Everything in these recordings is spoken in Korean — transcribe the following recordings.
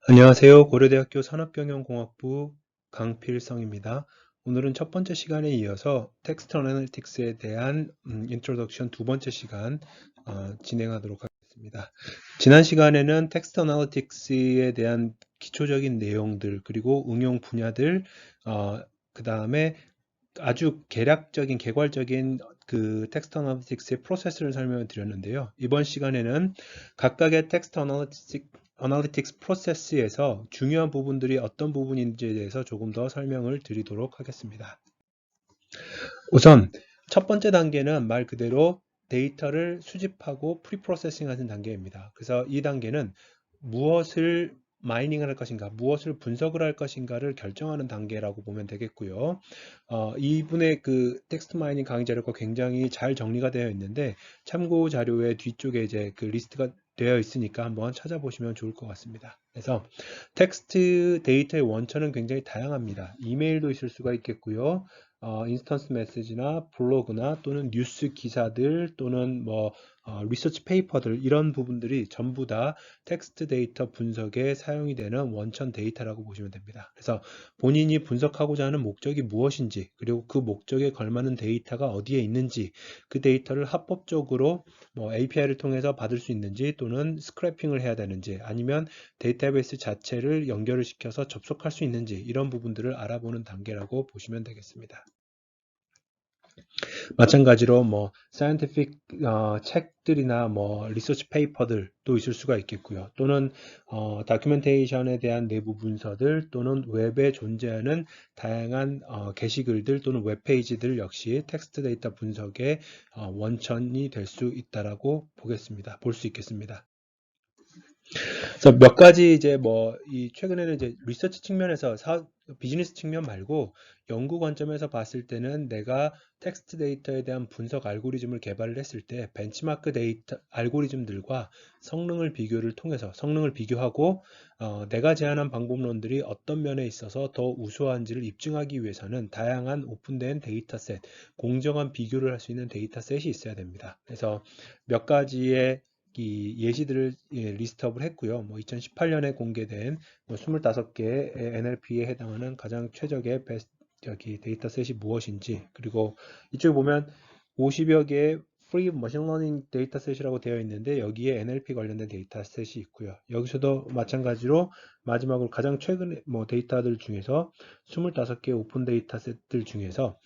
안녕하세요. 고려대학교 산업경영공학부 강필성입니다. 오늘은 첫 번째 시간에 이어서 텍스트 어널리틱스에 대한 인트로덕션 두 번째 시간 진행하도록 하겠습니다. 지난 시간에는 텍스트 어널리틱스에 대한 기초적인 내용들 그리고 응용 분야들 그 다음에 아주 개략적인 개괄적인 그 텍스트 어널리틱스의 프로세스를 설명을 드렸는데요. 이번 시간에는 각각의 텍스트 어널리틱스 프로세스에서 중요한 부분들이 어떤 부분인지에 대해서 조금 더 설명을 드리도록 하겠습니다. 우선 첫 번째 단계는 말 그대로 데이터를 수집하고 프리프로세싱 하는 단계입니다. 그래서 이 단계는 무엇을 마이닝을 할 것인가, 무엇을 분석을 할 것인가를 결정하는 단계라고 보면 되겠고요. 이분의 그 텍스트 마이닝 강의 자료가 굉장히 잘 정리가 되어 있는데 참고 자료의 뒤쪽에 이제 그 리스트가 되어 있으니까 한번 찾아보시면 좋을 것 같습니다. 그래서 텍스트 데이터의 원천은 굉장히 다양합니다. 이메일도 있을 수가 있겠고요. 인스턴스 메시지나 블로그나 또는 뉴스 기사들 또는 뭐 리서치 페이퍼들 이런 부분들이 전부 다 텍스트 데이터 분석에 사용이 되는 원천 데이터라고 보시면 됩니다. 그래서 본인이 분석하고자 하는 목적이 무엇인지 그리고 그 목적에 걸맞는 데이터가 어디에 있는지 그 데이터를 합법적으로 뭐 API를 통해서 받을 수 있는지 또는 스크래핑을 해야 되는지 아니면 데이터베이스 자체를 연결을 시켜서 접속할 수 있는지 이런 부분들을 알아보는 단계라고 보시면 되겠습니다. 마찬가지로 뭐 사이언티픽 책들이나 뭐 리서치 페이퍼들도 있을 수가 있겠고요. 또는 다큐멘테이션에 대한 내부 문서들 또는 웹에 존재하는 다양한 게시글들 또는 웹페이지들 역시 텍스트 데이터 분석의 원천이 될 수 있다라고 보겠습니다. 볼 수 있겠습니다. 그래서 몇 가지 이제 뭐 이 최근에는 이제 리서치 측면에서 비즈니스 측면 말고 연구 관점에서 봤을 때는 내가 텍스트 데이터에 대한 분석 알고리즘을 개발을 했을 때 벤치마크 데이터 알고리즘들과 성능을 비교하고 내가 제안한 방법론들이 어떤 면에 있어서 더 우수한지를 입증하기 위해서는 다양한 오픈된 데이터셋, 공정한 비교를 할 수 있는 데이터셋이 있어야 됩니다. 그래서 몇 가지의 이 예시들을 리스트업을 했고요. 뭐 2018년에 공개된 뭐 25개의 NLP에 해당하는 가장 최적의 데이터셋이 무엇인지 그리고 이쪽에 보면 50여 개의 프리 머신러닝 데이터셋이라고 되어 있는데 여기에 NLP 관련된 데이터셋이 있고요. 여기서도 마찬가지로 마지막으로 가장 최근에 뭐 데이터들 중에서 25개 오픈 데이터셋들 중에서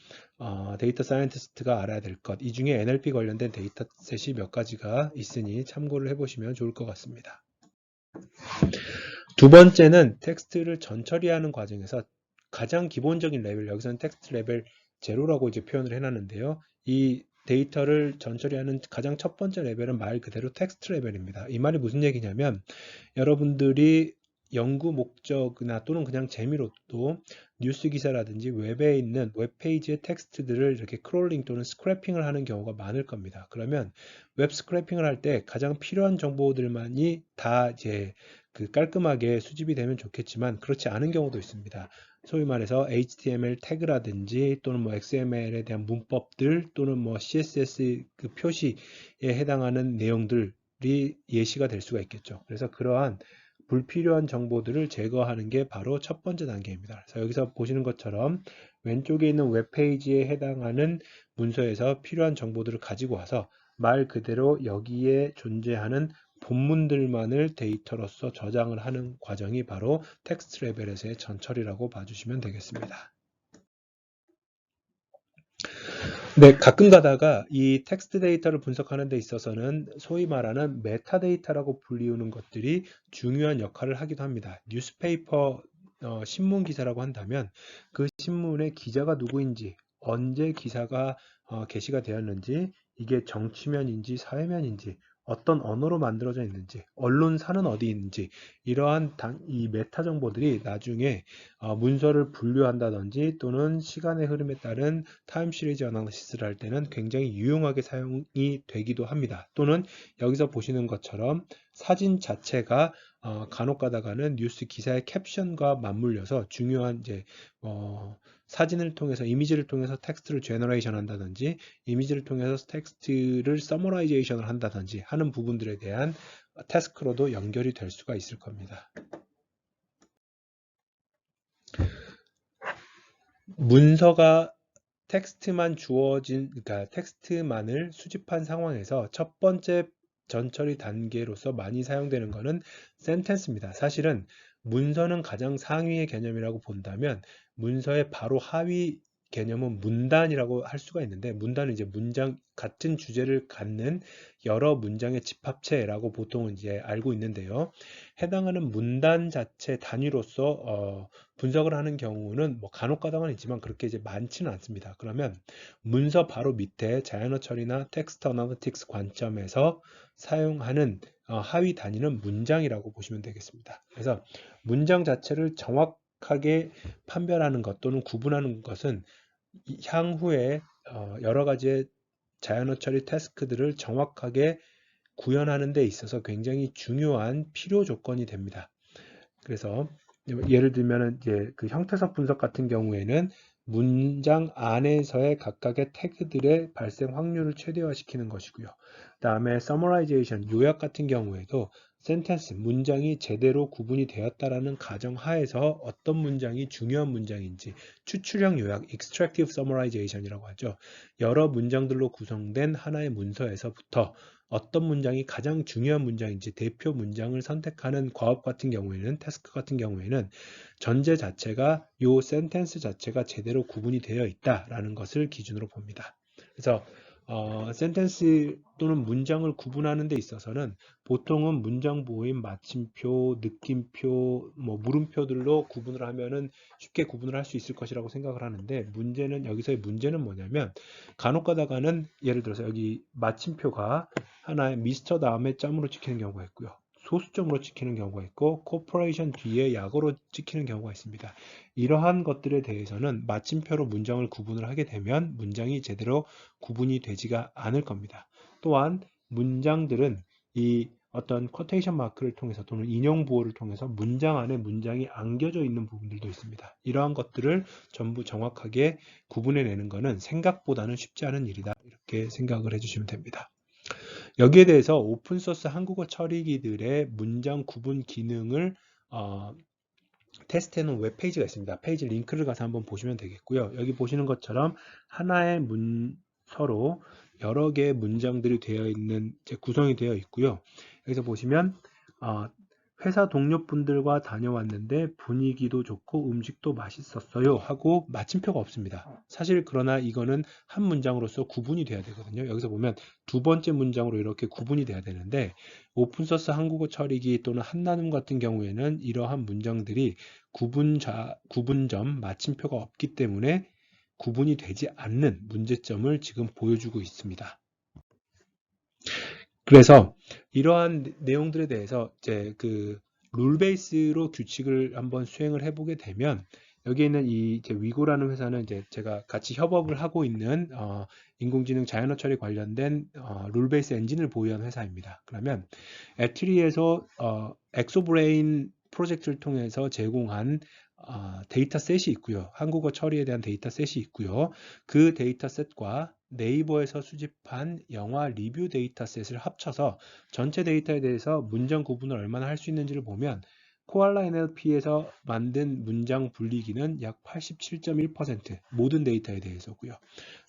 데이터 사이언티스트가 알아야 될 것, 이 중에 NLP 관련된 데이터셋이 몇 가지가 있으니 참고를 해보시면 좋을 것 같습니다. 두 번째는 텍스트를 전처리하는 과정에서 가장 기본적인 레벨, 여기서는 텍스트 레벨 제로라고 이제 표현을 해놨는데요. 이 데이터를 전처리하는 가장 첫 번째 레벨은 말 그대로 텍스트 레벨입니다. 이 말이 무슨 얘기냐면 여러분들이 연구 목적이나 또는 그냥 재미로도 뉴스 기사라든지 웹에 있는 웹페이지의 텍스트들을 이렇게 크롤링 또는 스크래핑을 하는 경우가 많을 겁니다. 그러면 웹 스크래핑을 할 때 가장 필요한 정보들만이 다 이제 그 깔끔하게 수집이 되면 좋겠지만 그렇지 않은 경우도 있습니다. 소위 말해서 HTML 태그라든지 또는 뭐 XML에 대한 문법들 또는 뭐 CSS 그 표시에 해당하는 내용들이 예시가 될 수가 있겠죠. 그래서 그러한 불필요한 정보들을 제거하는 게 바로 첫 번째 단계입니다. 그래서 여기서 보시는 것처럼 왼쪽에 있는 웹페이지에 해당하는 문서에서 필요한 정보들을 가지고 와서 말 그대로 여기에 존재하는 본문들만을 데이터로서 저장을 하는 과정이 바로 텍스트 레벨에서의 전처리라고 봐주시면 되겠습니다. 네, 가끔 가다가 이 텍스트 데이터를 분석하는 데 있어서는 소위 말하는 메타데이터라고 불리우는 것들이 중요한 역할을 하기도 합니다. 뉴스페이퍼 신문 기사라고 한다면 그 신문의 기자가 누구인지, 언제 기사가 게시가 되었는지, 이게 정치면인지 사회면인지, 어떤 언어로 만들어져 있는지, 언론사는 어디 있는지 이러한 이 메타 정보들이 나중에 문서를 분류한다든지 또는 시간의 흐름에 따른 타임 시리즈 어널리시스를 할 때는 굉장히 유용하게 사용이 되기도 합니다. 또는 여기서 보시는 것처럼 사진 자체가 간혹 가다가는 뉴스 기사의 캡션과 맞물려서 중요한 이제 사진을 통해서 이미지를 통해서 텍스트를 제너레이션 한다든지 이미지를 통해서 텍스트를 서머라이제이션을 한다든지 하는 부분들에 대한 태스크로도 연결이 될 수가 있을 겁니다. 문서가 텍스트만 주어진, 그러니까 텍스트만을 수집한 상황에서 첫 번째 전처리 단계로서 많이 사용되는 것은 센텐스입니다. 사실은 문서는 가장 상위의 개념이라고 본다면 문서의 바로 하위 개념은 문단이라고 할 수가 있는데, 문단은 이제 문장 같은 주제를 갖는 여러 문장의 집합체라고 보통은 이제 알고 있는데요. 해당하는 문단 자체 단위로서 분석을 하는 경우는 뭐 간혹가다가 있지만 그렇게 이제 많지는 않습니다. 그러면 문서 바로 밑에 자연어 처리나 텍스트 어널리틱스 관점에서 사용하는 하위 단위는 문장이라고 보시면 되겠습니다. 그래서 문장 자체를 정확하게 판별하는 것 또는 구분하는 것은 향후에 여러 가지의 자연어 처리 태스크들을 정확하게 구현하는 데 있어서 굉장히 중요한 필요 조건이 됩니다. 그래서 예를 들면 이제 그 형태석 분석 같은 경우에는 문장 안에서의 각각의 태그들의 발생 확률을 최대화시키는 것이고요. 그다음에 summarization, 요약 같은 경우에도 센텐스, 문장이 제대로 구분이 되었다라는 가정하에서 어떤 문장이 중요한 문장인지 추출형 요약, extractive summarization이라고 하죠. 여러 문장들로 구성된 하나의 문서에서부터 어떤 문장이 가장 중요한 문장인지 대표 문장을 선택하는 과업 같은 경우에는, 태스크 같은 경우에는 전제 자체가 요 센텐스 자체가 제대로 구분이 되어 있다라는 것을 기준으로 봅니다. 그래서 센텐스 또는 문장을 구분하는 데 있어서는 보통은 문장 보호인 마침표, 느낌표, 뭐 물음표들로 구분을 하면은 쉽게 구분을 할 수 있을 것이라고 생각을 하는데, 문제는 여기서의 문제는 뭐냐면 간혹 가다가는 예를 들어서 여기 마침표가 하나의 미스터 다음에 점으로 찍히는 경우가 있고요. 소수점으로 찍히는 경우가 있고 코퍼레이션 뒤에 약어로 찍히는 경우가 있습니다. 이러한 것들에 대해서는 마침표로 문장을 구분을 하게 되면 문장이 제대로 구분이 되지가 않을 겁니다. 또한 문장들은 이 어떤 쿼테이션 마크를 통해서 또는 인용 보호를 통해서 문장 안에 문장이 안겨져 있는 부분들도 있습니다. 이러한 것들을 전부 정확하게 구분해내는 것은 생각보다는 쉽지 않은 일이다. 이렇게 생각을 해주시면 됩니다. 여기에 대해서 오픈소스 한국어 처리기들의 문장 구분 기능을 테스트해놓은 웹페이지가 있습니다. 페이지 링크를 가서 한번 보시면 되겠고요. 여기 보시는 것처럼 하나의 문서로 여러 개의 문장들이 되어 있는, 구성이 되어 있고요. 여기서 보시면 회사 동료분들과 다녀왔는데 분위기도 좋고 음식도 맛있었어요 하고 마침표가 없습니다. 사실 그러나 이거는 한 문장으로서 구분이 돼야 되거든요. 여기서 보면 두 번째 문장으로 이렇게 구분이 돼야 되는데 오픈소스 한국어 처리기 또는 한나눔 같은 경우에는 이러한 문장들이 구분점, 마침표가 없기 때문에 구분이 되지 않는 문제점을 지금 보여주고 있습니다. 그래서 이러한 내용들에 대해서 이제 그 룰 베이스로 규칙을 한번 수행을 해보게 되면 여기에 있는 이 이제 위고라는 회사는 이제 제가 같이 협업을 하고 있는 인공지능 자연어 처리 관련된 룰 베이스 엔진을 보유한 회사입니다. 그러면 애트리에서 엑소브레인 프로젝트를 통해서 제공한 데이터셋이 있고요. 한국어 처리에 대한 데이터셋이 있고요. 그 데이터셋과 네이버에서 수집한 영화 리뷰 데이터셋을 합쳐서 전체 데이터에 대해서 문장 구분을 얼마나 할 수 있는지를 보면 코알라 NLP에서 만든 문장 분리기는 약 87.1% 모든 데이터에 대해서고요.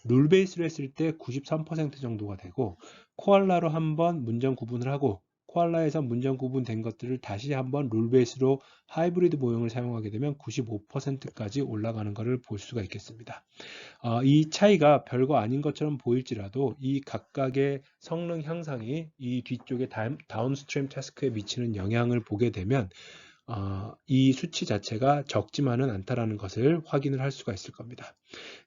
룰 베이스로 했을 때 93% 정도가 되고 코알라로 한번 문장 구분을 하고 코알라에서 문장 구분된 것들을 다시 한번 룰 베이스로 하이브리드 모형을 사용하게 되면 95%까지 올라가는 것을 볼 수가 있겠습니다. 이 차이가 별거 아닌 것처럼 보일지라도 이 각각의 성능 향상이 이 뒤쪽에 다운스트림 태스크에 미치는 영향을 보게 되면 이 수치 자체가 적지만은 않다라는 것을 확인을 할 수가 있을 겁니다.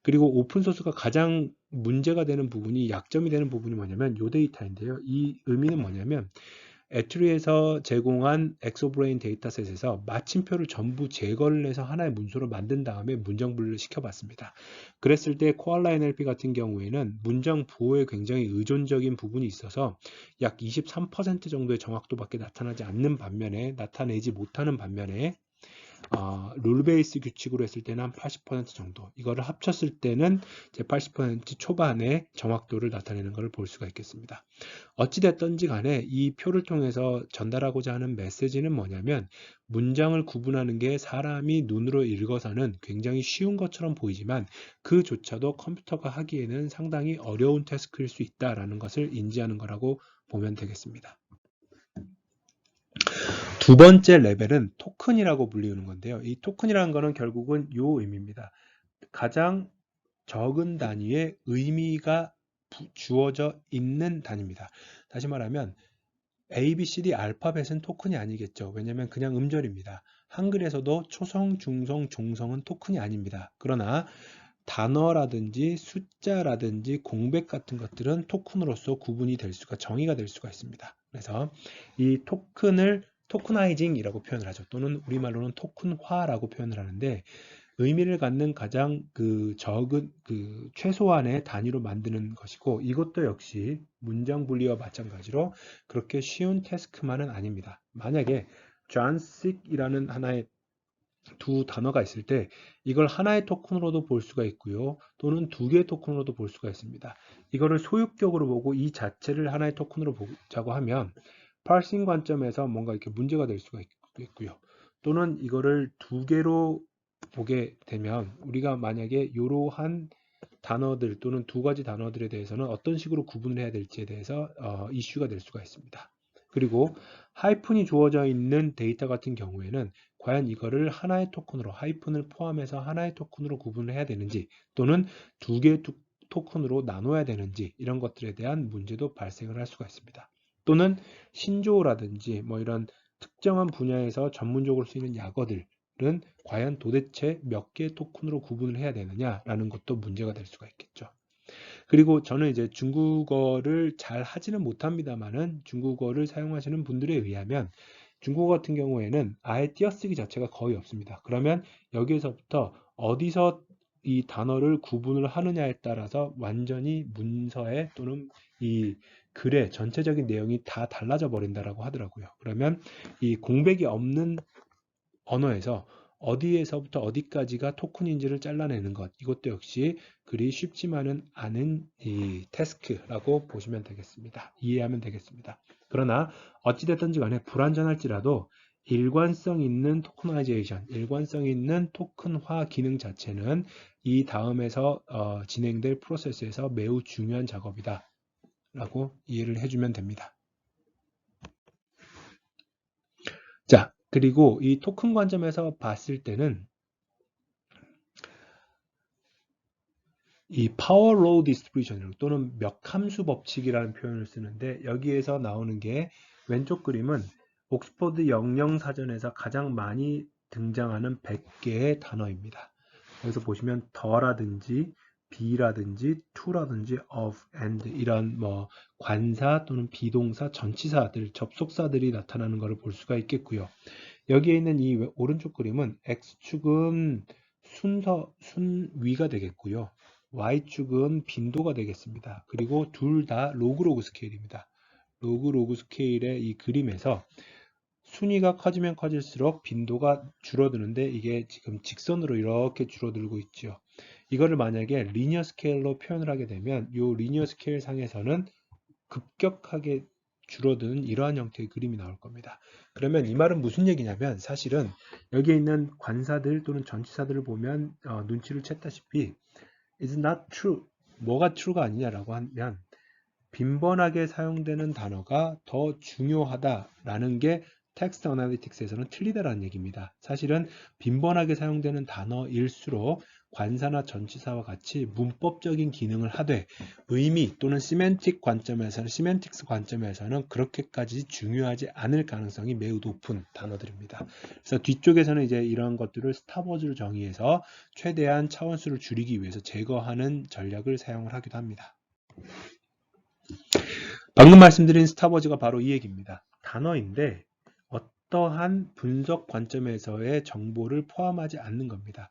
그리고 오픈소스가 가장 문제가 되는 부분이, 약점이 되는 부분이 뭐냐면 이 데이터인데요. 이 의미는 뭐냐면 애트리에서 제공한 엑소브레인 데이터셋에서 마침표를 전부 제거를 해서 하나의 문서로 만든 다음에 문장 분류를 시켜봤습니다. 그랬을 때 코알라 NLP 같은 경우에는 문장 부호에 굉장히 의존적인 부분이 있어서 약 23% 정도의 정확도밖에 나타나지 않는 반면에, 나타내지 못하는 반면에 룰 베이스 규칙으로 했을 때는 한 80% 정도, 이거를 합쳤을 때는 이제 80% 초반의 정확도를 나타내는 것을 볼 수가 있겠습니다. 어찌됐든지 간에 이 표를 통해서 전달하고자 하는 메시지는 뭐냐면, 문장을 구분하는 게 사람이 눈으로 읽어서는 굉장히 쉬운 것처럼 보이지만 그조차도 컴퓨터가 하기에는 상당히 어려운 태스크일 수 있다라는 것을 인지하는 거라고 보면 되겠습니다. 두 번째 레벨은 토큰이라고 불리우는 건데요. 이 토큰이라는 것은 결국은 이 의미입니다. 가장 적은 단위의 의미가 주어져 있는 단위입니다. 다시 말하면 A, B, C, D 알파벳은 토큰이 아니겠죠. 왜냐하면 그냥 음절입니다. 한글에서도 초성, 중성, 종성은 토큰이 아닙니다. 그러나 단어라든지 숫자라든지 공백 같은 것들은 토큰으로서 구분이 될 수가, 정의가 될 수가 있습니다. 그래서 이 토큰을 토크나이징이라고 표현을 하죠. 또는 우리말로는 토큰화라고 표현을 하는데, 의미를 갖는 가장 적은 최소한의 단위로 만드는 것이고, 이것도 역시 문장 분리와 마찬가지로 그렇게 쉬운 태스크만은 아닙니다. 만약에 존식이라는 하나의 두 단어가 있을 때 이걸 하나의 토큰으로도 볼 수가 있고요, 또는 두 개의 토큰으로도 볼 수가 있습니다. 이거를 소유격으로 보고 이 자체를 하나의 토큰으로 보자고 하면 파싱 관점에서 뭔가 이렇게 문제가 될 수가 있고요, 또는 이거를 두 개로 보게 되면 우리가 만약에 이러한 단어들 또는 두 가지 단어들에 대해서는 어떤 식으로 구분을 해야 될지에 대해서 이슈가 될 수가 있습니다. 그리고 하이픈이 주어져 있는 데이터 같은 경우에는 과연 이거를 하나의 토큰으로, 하이픈을 포함해서 하나의 토큰으로 구분을 해야 되는지, 또는 두 개의 토큰으로 나눠야 되는지, 이런 것들에 대한 문제도 발생을 할 수가 있습니다. 또는 신조어라든지 뭐 이런 특정한 분야에서 전문적으로 쓰이는 약어들은 과연 도대체 몇 개의 토큰으로 구분을 해야 되느냐라는 것도 문제가 될 수가 있겠죠. 그리고 저는 이제 중국어를 잘 하지는 못합니다만은 중국어를 사용하시는 분들에 의하면 중국어 같은 경우에는 아예 띄어쓰기 자체가 거의 없습니다. 그러면 여기에서부터 어디서 이 단어를 구분을 하느냐에 따라서 완전히 문서에 또는 이 글의 전체적인 내용이 다 달라져 버린다라고 하더라고요. 그러면 이 공백이 없는 언어에서 어디에서부터 어디까지가 토큰인지를 잘라내는 것, 이것도 역시 그리 쉽지만은 않은 이 태스크라고 보시면 되겠습니다. 이해하면 되겠습니다. 그러나 어찌됐든지 간에 불완전할지라도 일관성 있는 토커나이제이션, 일관성 있는 토큰화 기능 자체는 이 다음에서 진행될 프로세스에서 매우 중요한 작업이다 라고 이해를 해주면 됩니다. 자, 그리고 이 토큰 관점에서 봤을 때는 이 파워 로우 디스트리뷰션 또는 몇 함수 법칙이라는 표현을 쓰는데, 여기에서 나오는 게 왼쪽 그림은 옥스퍼드 영영사전에서 가장 많이 등장하는 100개의 단어입니다. 여기서 보시면 더라든지 be라든지 to라든지 of, and 이런 뭐 관사 또는 비동사, 전치사들, 접속사들이 나타나는 것을 볼 수가 있겠고요. 여기에 있는 이 오른쪽 그림은 X축은 순위가 되겠고요. Y축은 빈도가 되겠습니다. 그리고 둘 다 로그 스케일입니다. 로그 스케일의 이 그림에서 순위가 커지면 커질수록 빈도가 줄어드는데, 이게 지금 직선으로 이렇게 줄어들고 있죠. 이거를 만약에 리니어 스케일로 표현을 하게 되면 이 리니어 스케일 상에서는 급격하게 줄어드는 이러한 형태의 그림이 나올 겁니다. 그러면 이 말은 무슨 얘기냐면, 사실은 여기에 있는 관사들 또는 전치사들을 보면 눈치를 챘다시피 is not true, 뭐가 true가 아니냐라고 하면 빈번하게 사용되는 단어가 더 중요하다라는 게 텍스트 어널리틱스에서는 틀리다라는 얘기입니다. 사실은 빈번하게 사용되는 단어일수록 관사나 전치사와 같이 문법적인 기능을 하되 의미 또는 시멘틱스 관점에서는 그렇게까지 중요하지 않을 가능성이 매우 높은 단어들입니다. 그래서 뒤쪽에서는 이제 이런 것들을 스탑워즈로 정의해서 최대한 차원수를 줄이기 위해서 제거하는 전략을 사용을 하기도 합니다. 방금 말씀드린 스탑워즈가 바로 이 얘기입니다. 단어인데 어떠한 분석 관점에서의 정보를 포함하지 않는 겁니다.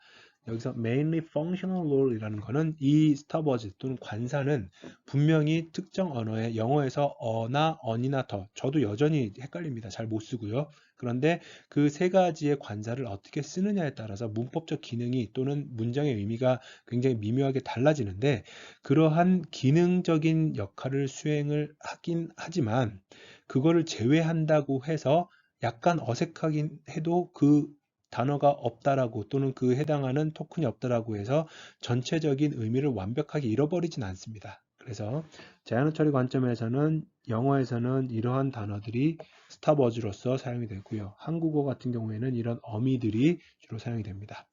여기서 mainly functional role이라는 거는 이 스탑워즈 또는 관사는 분명히 특정 언어의, 영어에서 어나 언이나 더, 저도 여전히 헷갈립니다. 잘 못 쓰고요. 그런데 그 세 가지의 관사를 어떻게 쓰느냐에 따라서 문법적 기능이 또는 문장의 의미가 굉장히 미묘하게 달라지는데, 그러한 기능적인 역할을 수행을 하긴 하지만 그거를 제외한다고 해서 약간 어색하긴 해도 그 단어가 없다라고 또는 그 해당하는 토큰이 없다라고 해서 전체적인 의미를 완벽하게 잃어버리진 않습니다. 그래서 제한어 처리 관점에서는 영어에서는 이러한 단어들이 스탑워즈로서 사용이 되고요. 한국어 같은 경우에는 이런 어미들이 주로 사용이 됩니다.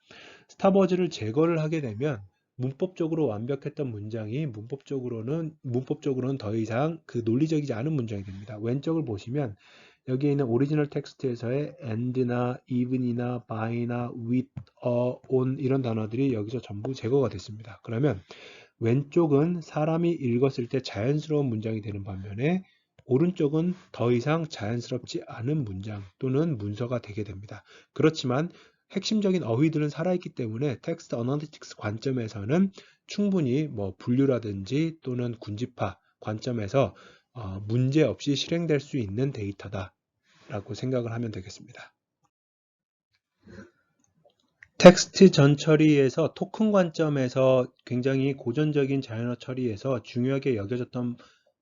스탑워즈를 제거를 하게 되면 문법적으로 완벽했던 문장이 문법적으로는 더 이상 그 논리적이지 않은 문장이 됩니다. 왼쪽을 보시면 여기에 있는 오리지널 텍스트에서의 and나 even이나 by나 with, on 이런 단어들이 여기서 전부 제거가 됐습니다. 그러면 왼쪽은 사람이 읽었을 때 자연스러운 문장이 되는 반면에 오른쪽은 더 이상 자연스럽지 않은 문장 또는 문서가 되게 됩니다. 그렇지만 핵심적인 어휘들은 살아있기 때문에 텍스트 어널리틱스 관점에서는 충분히 뭐 분류라든지 또는 군집화 관점에서 문제 없이 실행될 수 있는 데이터다라고 생각을 하면 되겠습니다. 텍스트 전 처리에서 토큰 관점에서 굉장히 고전적인 자연어 처리에서 중요하게 여겨졌던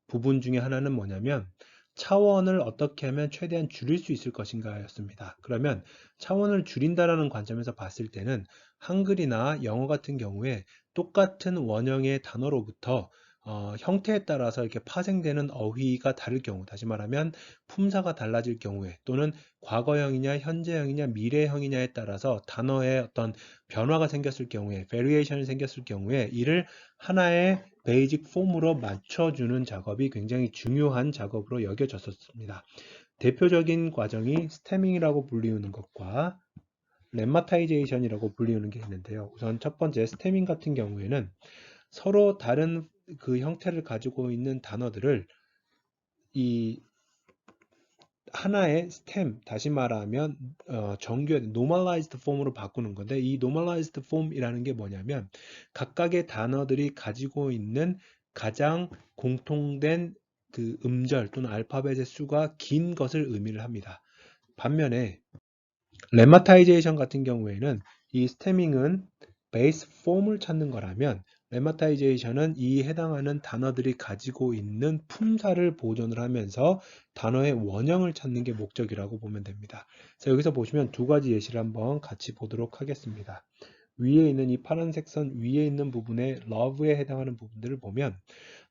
부분 중에 하나는 뭐냐면 차원을 어떻게 하면 최대한 줄일 수 있을 것인가 였습니다. 그러면 차원을 줄인다라는 관점에서 봤을 때는 한글이나 영어 같은 경우에 똑같은 원형의 단어로부터 형태에 따라서 이렇게 파생되는 어휘가 다를 경우, 다시 말하면 품사가 달라질 경우에 또는 과거형이냐 현재형이냐 미래형이냐에 따라서 단어의 어떤 변화가 생겼을 경우에, 베리에이션이 생겼을 경우에 이를 하나의 베이직 폼으로 맞춰주는 작업이 굉장히 중요한 작업으로 여겨졌었습니다. 대표적인 과정이 스태밍이라고 불리우는 것과 렘마타이제이션이라고 불리우는 게 있는데요. 우선 첫 번째 스태밍 같은 경우에는 서로 다른 그 형태를 가지고 있는 단어들을 이 하나의 스템, 다시 말하면 정교한 normalized form으로 바꾸는 건데, 이 normalized form이라는 게 뭐냐면 각각의 단어들이 가지고 있는 가장 공통된 그 음절 또는 알파벳의 수가 긴 것을 의미를 합니다. 반면에 레마타이제이션 같은 경우에는 이 스태밍은 베이스 폼을 찾는 거라면 레마타이제이션은 이 해당하는 단어들이 가지고 있는 품사를 보존을 하면서 단어의 원형을 찾는 게 목적이라고 보면 됩니다. 자, 여기서 보시면 두 가지 예시를 한번 같이 보도록 하겠습니다. 위에 있는 이 파란색 선 위에 있는 부분에 love에 해당하는 부분들을 보면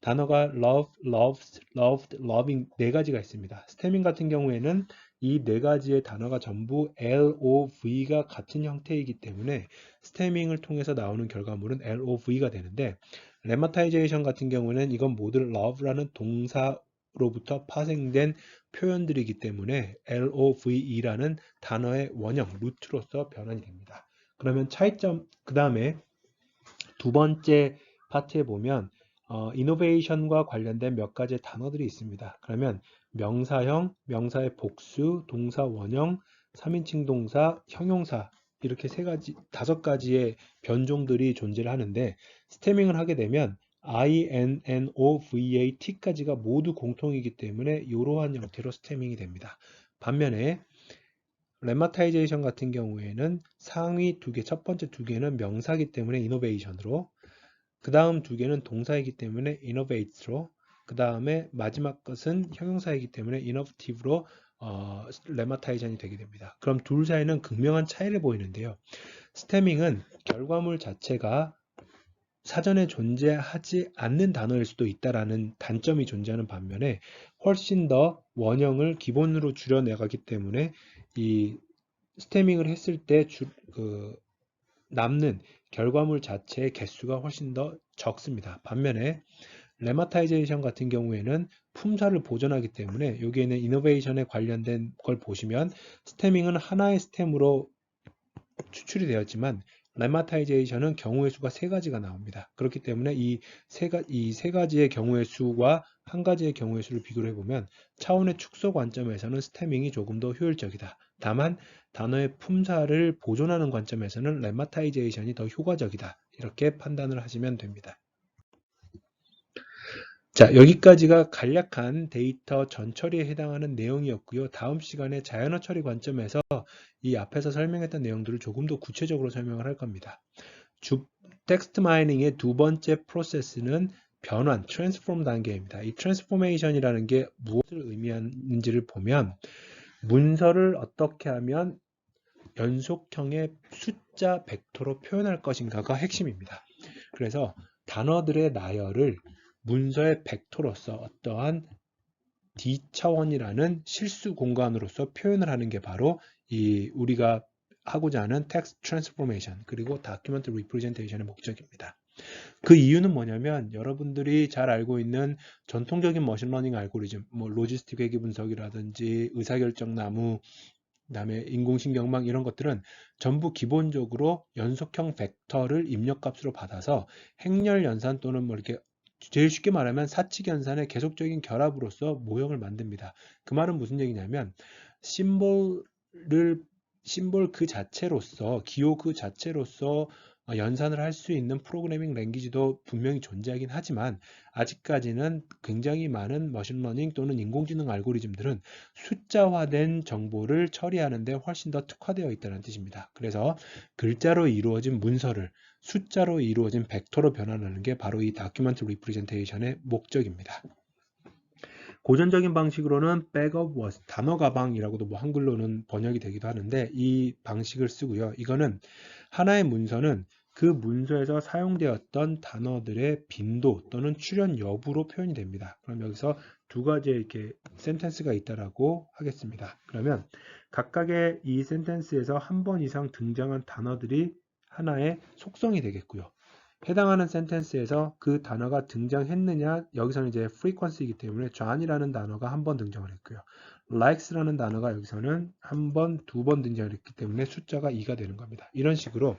단어가 love, loves, loved, loving 네 가지가 있습니다. 스태밍 같은 경우에는 이 네 가지의 단어가 전부 LOV가 같은 형태이기 때문에 스태밍을 통해서 나오는 결과물은 LOV가 되는데, 레마타이제이션 같은 경우는 이건 모두 love라는 동사로부터 파생된 표현들이기 때문에 LOVE라는 단어의 원형, 루트로서 변환이 됩니다. 그러면 차이점, 그 다음에 두 번째 파트에 보면 이노베이션과 관련된 몇 가지 단어들이 있습니다. 그러면 명사형, 명사의 복수, 동사 원형, 3인칭 동사, 형용사 이렇게 다섯 가지의 변종들이 존재를 하는데, 스태밍을 하게 되면 INNOVAT까지가 모두 공통이기 때문에 이러한 형태로 스태밍이 됩니다. 반면에 레마타이제이션 같은 경우에는 상위 두 개, 첫 번째 두 개는 명사이기 때문에 이노베이션으로, 그 다음 두 개는 동사이기 때문에 innovate로, 그 다음에 마지막 것은 형용사이기 때문에 innovative로 레마타이션이 되게 됩니다. 그럼 둘 사이는 극명한 차이를 보이는데요. 스태밍은 결과물 자체가 사전에 존재하지 않는 단어일 수도 있다라는 단점이 존재하는 반면에 훨씬 더 원형을 기본으로 줄여나가기 때문에 이 스태밍을 했을 때 남는 결과물 자체의 개수가 훨씬 더 적습니다. 반면에 레마타이제이션 같은 경우에는 품사를 보존하기 때문에 여기에는 이노베이션에 관련된 걸 보시면 스태밍은 하나의 스템으로 추출이 되었지만 레마타이제이션은 경우의 수가 세 가지가 나옵니다. 그렇기 때문에 이 세 가지의 경우의 수와 한 가지의 경우의 수를 비교를 해보면 차원의 축소 관점에서는 스태밍이 조금 더 효율적이다. 다만 단어의 품사를 보존하는 관점에서는 레마타이제이션이 더 효과적이다. 이렇게 판단을 하시면 됩니다. 자, 여기까지가 간략한 데이터 전처리에 해당하는 내용이었고요. 다음 시간에 자연어 처리 관점에서 이 앞에서 설명했던 내용들을 조금 더 구체적으로 설명을 할 겁니다. 텍스트 마이닝의 두 번째 프로세스는 변환, 트랜스폼 단계입니다. 이 트랜스포메이션이라는 게 무엇을 의미하는지를 보면 문서를 어떻게 하면 연속형의 숫자 벡터로 표현할 것인가가 핵심입니다. 그래서 단어들의 나열을 문서의 벡터로서 어떠한 D차원이라는 실수 공간으로서 표현을 하는 게 바로 이 우리가 하고자 하는 텍스트 트랜스포메이션 그리고 다큐멘트 리프레젠테이션의 목적입니다. 그 이유는 뭐냐면 여러분들이 잘 알고 있는 전통적인 머신러닝 알고리즘, 뭐 로지스틱 회계 분석이라든지 의사결정 나무, 그다음에 인공신경망 이런 것들은 전부 기본적으로 연속형 벡터를 입력값으로 받아서 행렬 연산 또는 뭐 이렇게 제일 쉽게 말하면 사칙 연산의 계속적인 결합으로서 모형을 만듭니다. 그 말은 무슨 얘기냐면 심볼 그 자체로서 기호 그 자체로서 연산을 할 수 있는 프로그래밍 랭귀지도 분명히 존재하긴 하지만 아직까지는 굉장히 많은 머신러닝 또는 인공지능 알고리즘들은 숫자화된 정보를 처리하는 데 훨씬 더 특화되어 있다는 뜻입니다. 그래서 글자로 이루어진 문서를 숫자로 이루어진 벡터로 변환하는 게 바로 이 다큐멘트 리프레젠테이션의 목적입니다. 고전적인 방식으로는 백업 워스 단어 가방이라고도 뭐 한글로는 번역이 되기도 하는데 이 방식을 쓰고요. 이거는 하나의 문서는 그 문서에서 사용되었던 단어들의 빈도 또는 출현 여부로 표현이 됩니다. 그럼 여기서 두 가지의 이렇게 센텐스가 있다라고 하겠습니다. 그러면 각각의 이 센텐스에서 한 번 이상 등장한 단어들이 하나의 속성이 되겠고요. 해당하는 센텐스에서 그 단어가 등장했느냐, 여기서는 이제 frequency이기 때문에 John이라는 단어가 한 번 등장을 했고요. likes라는 단어가 여기서는 한 번, 두 번 등장을 했기 때문에 숫자가 2가 되는 겁니다. 이런 식으로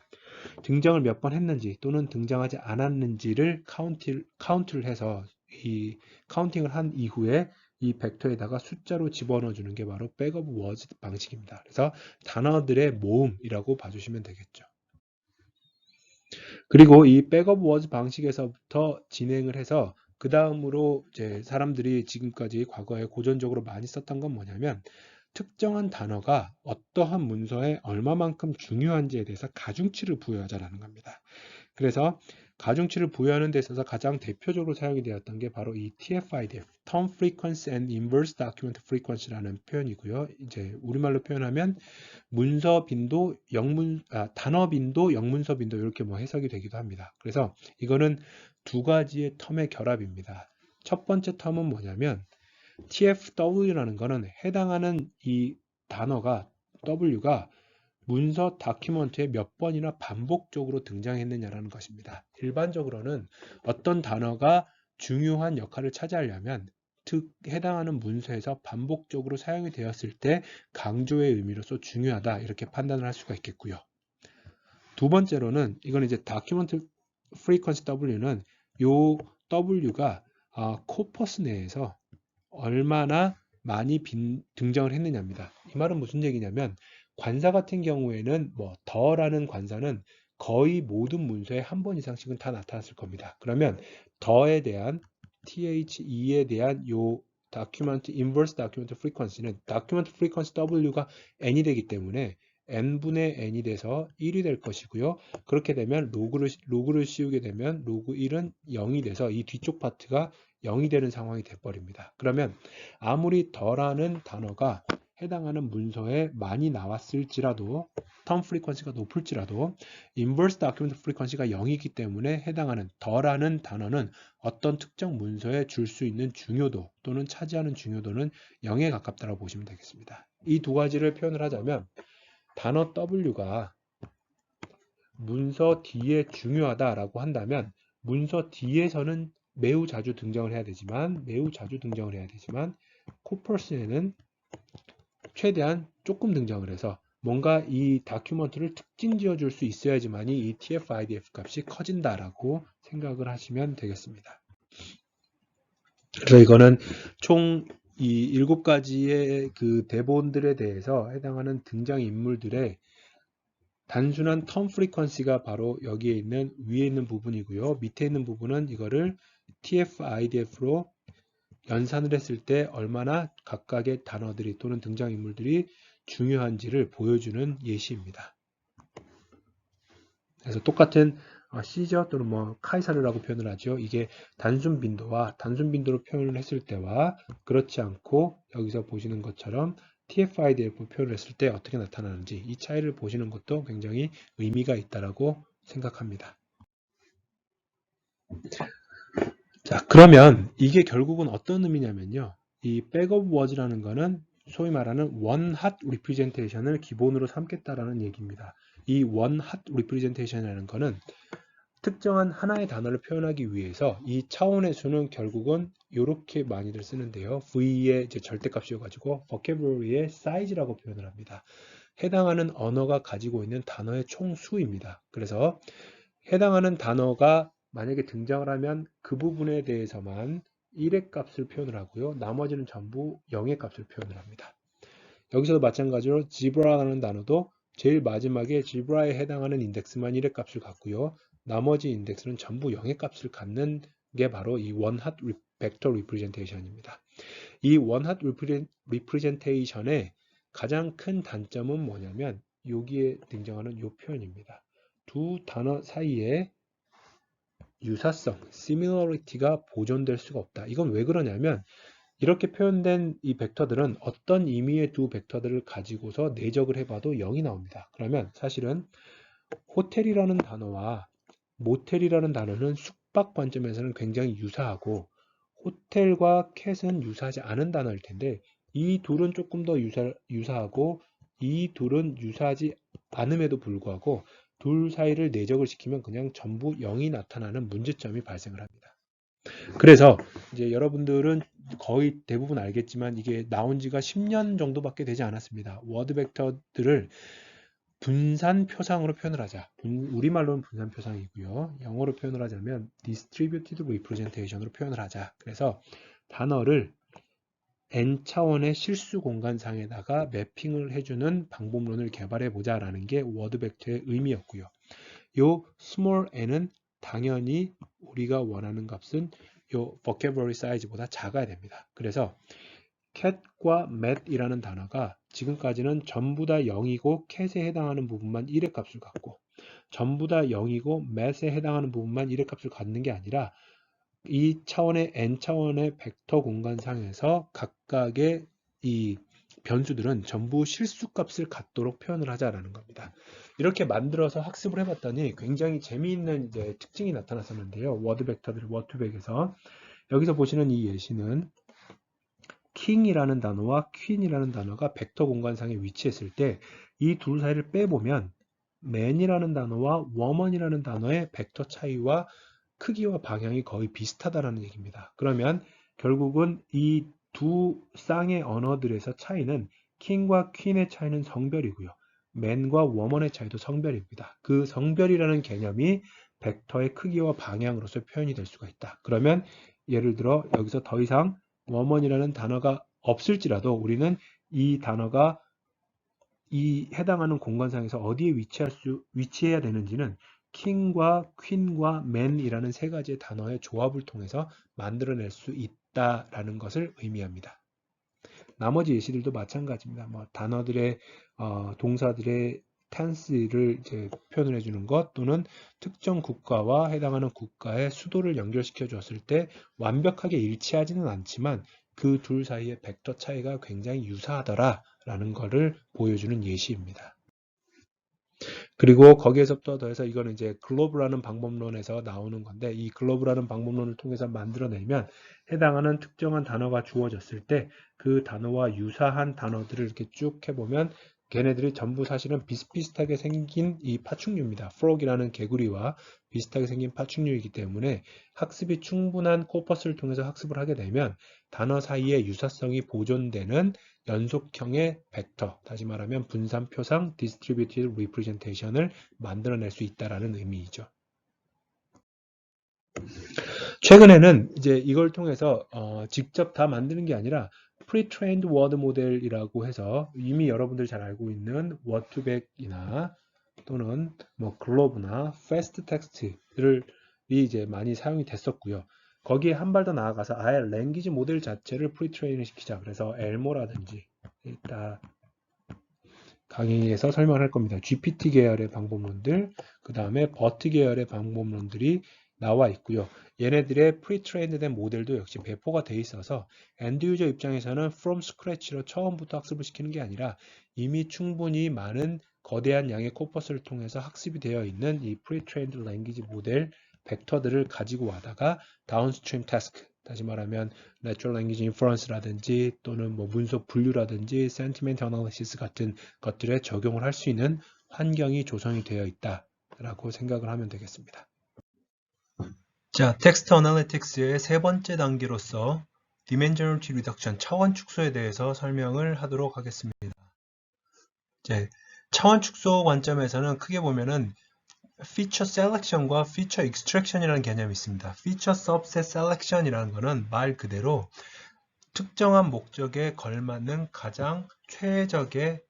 등장을 몇 번 했는지 또는 등장하지 않았는지를 카운트를 해서 이 카운팅을 한 이후에 이 벡터에다가 숫자로 집어넣어 주는 게 바로 백업 워즈 방식입니다. 그래서 단어들의 모음이라고 봐주시면 되겠죠. 그리고 이 백업 워즈 방식에서부터 진행을 해서 그 다음으로 이제 사람들이 지금까지 과거에 고전적으로 많이 썼던 건 뭐냐면 특정한 단어가 어떠한 문서에 얼마만큼 중요한지에 대해서 가중치를 부여하자라는 겁니다. 그래서 가중치를 부여하는 데 있어서 가장 대표적으로 사용이 되었던 게 바로 이 TF-IDF, Term Frequency and Inverse Document Frequency라는 표현이고요. 이제 우리말로 표현하면 문서 빈도, 단어 빈도, 영문서 빈도 이렇게 뭐 해석이 되기도 합니다. 그래서 이거는 두 가지의 텀의 결합입니다. 첫 번째 텀은 뭐냐면 TFW라는 거는 해당하는 이 단어가 W가 문서 다큐멘트에 몇 번이나 반복적으로 등장했느냐라는 것입니다. 일반적으로는 어떤 단어가 중요한 역할을 차지하려면 해당하는 문서에서 반복적으로 사용이 되었을 때 강조의 의미로서 중요하다 이렇게 판단을 할 수가 있겠고요. 두 번째로는 이건 이제 다큐멘트 프리퀀시 W는 요 W가 코퍼스 내에서 얼마나 많이 등장을 했느냐입니다. 이 말은 무슨 얘기냐면 관사 같은 경우에는 뭐 더라는 관사는 거의 모든 문서에 한 번 이상씩은 다 나타났을 겁니다. 그러면 더에 대한 THE에 대한 요 다큐멘트 인버스 다큐멘트 프리퀀시는 다큐멘트 프리퀀시 W가 n이 되기 때문에 n분의 n이 돼서 1이 될 것이고요. 그렇게 되면 로그를 씌우게 되면 로그 1은 0이 돼서 이 뒤쪽 파트가 0이 되는 상황이 돼버립니다. 그러면 아무리 더라는 단어가 해당하는 문서에 많이 나왔을지라도 텀 프리퀀시가 높을지라도 인버스 다큐멘트 프리퀀시가 0이기 때문에 해당하는 더라는 단어는 어떤 특정 문서에 줄 수 있는 중요도 또는 차지하는 중요도는 0에 가깝다고 보시면 되겠습니다. 이 두 가지를 표현을 하자면 단어 W가 문서 D에 중요하다라고 한다면 문서 D에서는 매우 자주 등장을 해야 되지만 코퍼스에는 최대한 조금 등장을 해서 뭔가 이 다큐멘트를 특징 지어줄 수 있어야지만이 이 TF-IDF 값이 커진다라고 생각을 하시면 되겠습니다. 그래서 이거는 총 이 7가지의 그 대본들에 대해서 해당하는 등장 인물들의 단순한 텀 프리퀀시가 바로 여기에 있는 위에 있는 부분이고요. 밑에 있는 부분은 이거를 TF-IDF로 연산을 했을 때 얼마나 각각의 단어들이 또는 등장인물들이 중요한지를 보여주는 예시입니다. 그래서 똑같은 시저 또는 뭐 카이사르라고 표현을 하죠. 이게 단순 빈도와 단순 빈도로 표현을 했을 때와 그렇지 않고 여기서 보시는 것처럼 TF-IDF 표현을 했을 때 어떻게 나타나는지 이 차이를 보시는 것도 굉장히 의미가 있다라고 생각합니다. 자, 그러면 이게 결국은 어떤 의미냐면요. 이 백업 워즈라는 거는 소위 말하는 원핫 리프레젠테이션을 기본으로 삼겠다라는 얘기입니다. 이 원핫 리프레젠테이션이라는 거는 특정한 하나의 단어를 표현하기 위해서 이 차원의 수는 결국은 이렇게 많이들 쓰는데요. V의 이제 절대값이어가지고 vocabulary의 size라고 표현을 합니다. 해당하는 언어가 가지고 있는 단어의 총수입니다. 그래서 해당하는 단어가 만약에 등장을 하면 그 부분에 대해서만 1의 값을 표현을 하고요. 나머지는 전부 0의 값을 표현을 합니다. 여기서도 마찬가지로 zebra라는 단어도 제일 마지막에 zebra에 해당하는 인덱스만 1의 값을 갖고요. 나머지 인덱스는 전부 0의 값을 갖는 게 바로 이 원핫 벡터 리프레젠테이션입니다. 이 원핫 리프레젠테이션의 가장 큰 단점은 뭐냐면 여기에 등장하는 이 표현입니다. 두 단어 사이에 유사성, similarity가 보존될 수가 없다. 이건 왜 그러냐면 이렇게 표현된 이 벡터들은 어떤 의미의 두 벡터들을 가지고서 내적을 해봐도 0이 나옵니다. 그러면 사실은 호텔이라는 단어와 모텔이라는 단어는 숙박 관점에서는 굉장히 유사하고 호텔과 캣은 유사하지 않은 단어일 텐데 이 둘은 조금 더 유사하고 이 둘은 유사하지 않음에도 불구하고 둘 사이를 내적을 시키면 그냥 전부 0이 나타나는 문제점이 발생을 합니다. 그래서 이제 여러분들은 거의 대부분 알겠지만 이게 나온 지가 10년 정도밖에 되지 않았습니다. 워드 벡터들을 분산 표상으로 표현을 하자. 우리말로는 분산 표상이고요. 영어로 표현을 하자면 distributed representation으로 표현을 하자. 그래서 단어를 n차원의 실수 공간상에다가 매핑을 해주는 방법론을 개발해 보자라는 게 워드 벡터의 의미였고요. 요 small n은 당연히 우리가 원하는 값은 요 vocabulary size보다 작아야 됩니다. 그래서 cat과 mat이라는 단어가 지금까지는 전부 다 0이고 cat에 해당하는 부분만 1의 값을 갖고 전부 다 0이고 mat에 해당하는 부분만 1의 값을 갖는 게 아니라 이 차원의 n차원의 벡터 공간상에서 각각의 이 변수들은 전부 실수값을 갖도록 표현을 하자라는 겁니다. 이렇게 만들어서 학습을 해봤더니 굉장히 재미있는 이제 특징이 나타났었는데요. 워드 벡터들 워투백에서 여기서 보시는 이 예시는 king이라는 단어와 queen이라는 단어가 벡터 공간상에 위치했을 때 이 둘 사이를 빼보면 man이라는 단어와 woman이라는 단어의 벡터 차이와 크기와 방향이 거의 비슷하다는 얘기입니다. 그러면 결국은 이 두 쌍의 언어들에서 차이는 king과 queen의 차이는 성별이고요. man과 woman의 차이도 성별입니다. 그 성별이라는 개념이 벡터의 크기와 방향으로서 표현이 될 수가 있다. 그러면 예를 들어 여기서 더 이상 woman이라는 단어가 없을지라도 우리는 이 단어가 이 해당하는 공간상에서 어디에 위치해야 되는지는 킹과 퀸과 맨이라는 세 가지의 단어의 조합을 통해서 만들어낼 수 있다라는 것을 의미합니다. 나머지 예시들도 마찬가지입니다. 뭐 단어들의 동사들의 tense를 이제 표현을 해주는 것 또는 특정 국가와 해당하는 국가의 수도를 연결시켜 줬을 때 완벽하게 일치하지는 않지만 그 둘 사이의 벡터 차이가 굉장히 유사하더라라는 것을 보여주는 예시입니다. 그리고 거기에서부터 더해서 이거는 이제 글로브라는 방법론에서 나오는 건데 이 글로브라는 방법론을 통해서 만들어내면 해당하는 특정한 단어가 주어졌을 때 그 단어와 유사한 단어들을 이렇게 쭉 해보면 걔네들이 전부 사실은 비슷비슷하게 생긴 이 파충류입니다. frog이라는 개구리와 비슷하게 생긴 파충류이기 때문에 학습이 충분한 코퍼스를 통해서 학습을 하게 되면 단어 사이의 유사성이 보존되는 연속형의 벡터, 다시 말하면 분산표상 distributed representation을 만들어낼 수 있다라는 의미이죠. 최근에는 이제 이걸 통해서 직접 다 만드는 게 아니라 pre-trained word model이라고 해서 이미 여러분들 잘 알고 있는 word2vec이나 또는 뭐 글로브나 fast text를 이제 많이 사용이 됐었고요. 거기에 한 발 더 나아가서 아예 랭귀지 모델 자체를 프리트레이닝 시키자. 그래서 엘모라든지 이따 강의에서 설명을 할 겁니다. GPT 계열의 방법론들, 그 다음에 버트 계열의 방법론들이 나와 있고요. 얘네들의 프리트레인드된 모델도 역시 배포가 돼 있어서 엔드 유저 입장에서는 from scratch로 처음부터 학습을 시키는 게 아니라 이미 충분히 많은 거대한 양의 코퍼스를 통해서 학습이 되어 있는 이 프리트레인드 랭귀지 모델 벡터들을 가지고 와다가 다운스트림 태스크, 다시 말하면 Natural Language Inference라든지 또는 뭐 문서 분류라든지 Sentiment Analysis 같은 것들에 적용을 할 수 있는 환경이 조성이 되어 있다라고 생각을 하면 되겠습니다. 자, 텍스트 어널리틱스의 세 번째 단계로서 Dimensionality Reduction, 차원 축소에 대해서 설명을 하도록 하겠습니다. 이제 차원 축소 관점에서는 크게 보면은 Feature Selection과 Feature Extraction이라는 개념이 있습니다. Feature Subset Selection이라는 것은 말 그대로 특정한 목적에 걸맞는 가장 최적의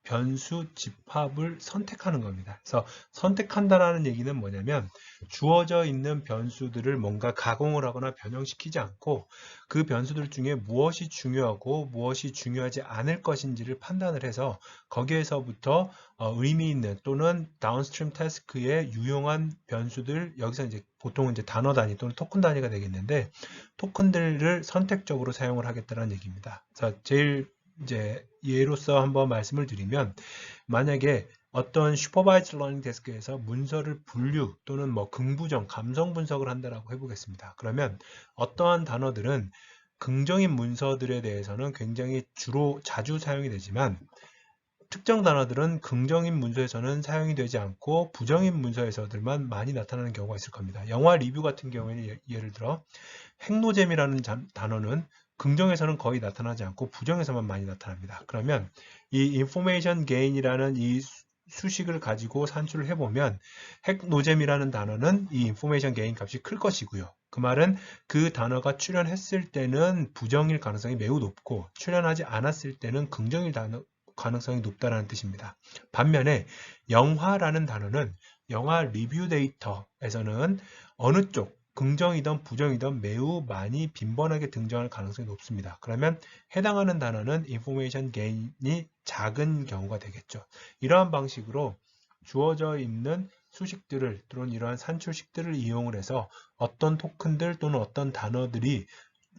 변수 집합을 선택하는 겁니다. 그래서 선택한다라는 얘기는 뭐냐면 주어져 있는 변수들을 뭔가 가공을 하거나 변형시키지 않고 그 변수들 중에 무엇이 중요하고 무엇이 중요하지 않을 것인지를 판단을 해서 거기에서부터 의미 있는 또는 다운스트림 태스크에 유용한 변수들, 여기서 이제 보통은 이제 단어 단위 또는 토큰 단위가 되겠는데 토큰들을 선택적으로 사용을 하겠다는 얘기입니다. 그래서 제일 이제 예로서 한번 말씀을 드리면 만약에 어떤 슈퍼바이즈 러닝 데스크에서 문서를 분류 또는 뭐 긍부정, 감성 분석을 한다라고 해보겠습니다. 그러면 어떠한 단어들은 긍정인 문서들에 대해서는 굉장히 자주 사용이 되지만 특정 단어들은 긍정인 문서에서는 사용이 되지 않고 부정인 문서에서들만 많이 나타나는 경우가 있을 겁니다. 영화 리뷰 같은 경우에는 예를 들어 핵노잼이라는 단어는 긍정에서는 거의 나타나지 않고 부정에서만 많이 나타납니다. 그러면 이 information gain이라는 이 수식을 가지고 산출을 해보면 핵노잼이라는 단어는 이 information gain 값이 클 것이고요. 그 말은 그 단어가 출현했을 때는 부정일 가능성이 매우 높고 출현하지 않았을 때는 긍정일 가능성이 높다는 뜻입니다. 반면에 영화라는 단어는 영화 리뷰 데이터에서는 어느 쪽 긍정이든 부정이든 매우 많이 빈번하게 등장할 가능성이 높습니다. 그러면 해당하는 단어는 information gain이 작은 경우가 되겠죠. 이러한 방식으로 주어져 있는 수식들을 또는 이러한 산출식들을 이용을 해서 어떤 토큰들 또는 어떤 단어들이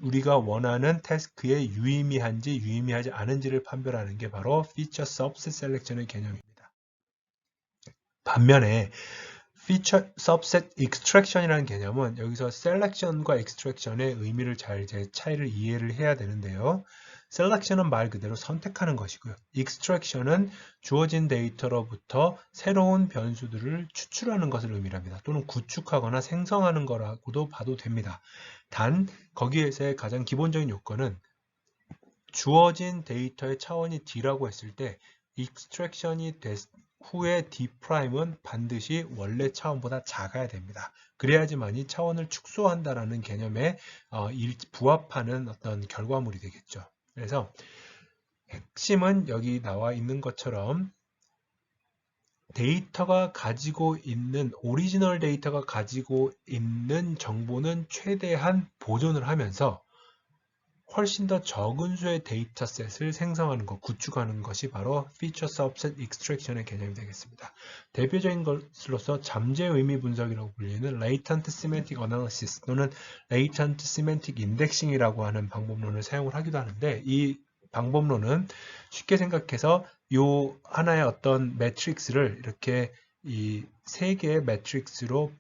우리가 원하는 태스크에 유의미한지 유의미하지 않은지를 판별하는 게 바로 Feature Subset Selection의 개념입니다. 반면에 Feature Subset Extraction이라는 개념은 여기서 Selection과 Extraction의 의미를 잘 차이를 이해를 해야 되는데요. Selection은 말 그대로 선택하는 것이고요. Extraction은 주어진 데이터로부터 새로운 변수들을 추출하는 것을 의미합니다. 또는 구축하거나 생성하는 거라고도 봐도 됩니다. 단 거기에서의 가장 기본적인 요건은 주어진 데이터의 차원이 D라고 했을 때 Extraction이 후에 D'은 반드시 원래 차원보다 작아야 됩니다. 그래야지만이 차원을 축소한다라는 개념에 부합하는 어떤 결과물이 되겠죠. 그래서 핵심은 여기 나와 있는 것처럼 데이터가 가지고 있는 오리지널 데이터가 가지고 있는 정보는 최대한 보존을 하면서 훨씬 더 적은 수의 데이터셋을 생성하는 것, 구축하는 것이 바로 Feature Subset Extraction의 개념이 되겠습니다. 대표적인 것으로서 잠재 의미 분석이라고 불리는 Latent Semantic Analysis 또는 Latent Semantic Indexing이라고 하는 방법론을 사용을 하기도 하는데 이 방법론은 쉽게 생각해서 요 하나의 어떤 매트릭스를 이렇게 이 세 개의 매트릭스로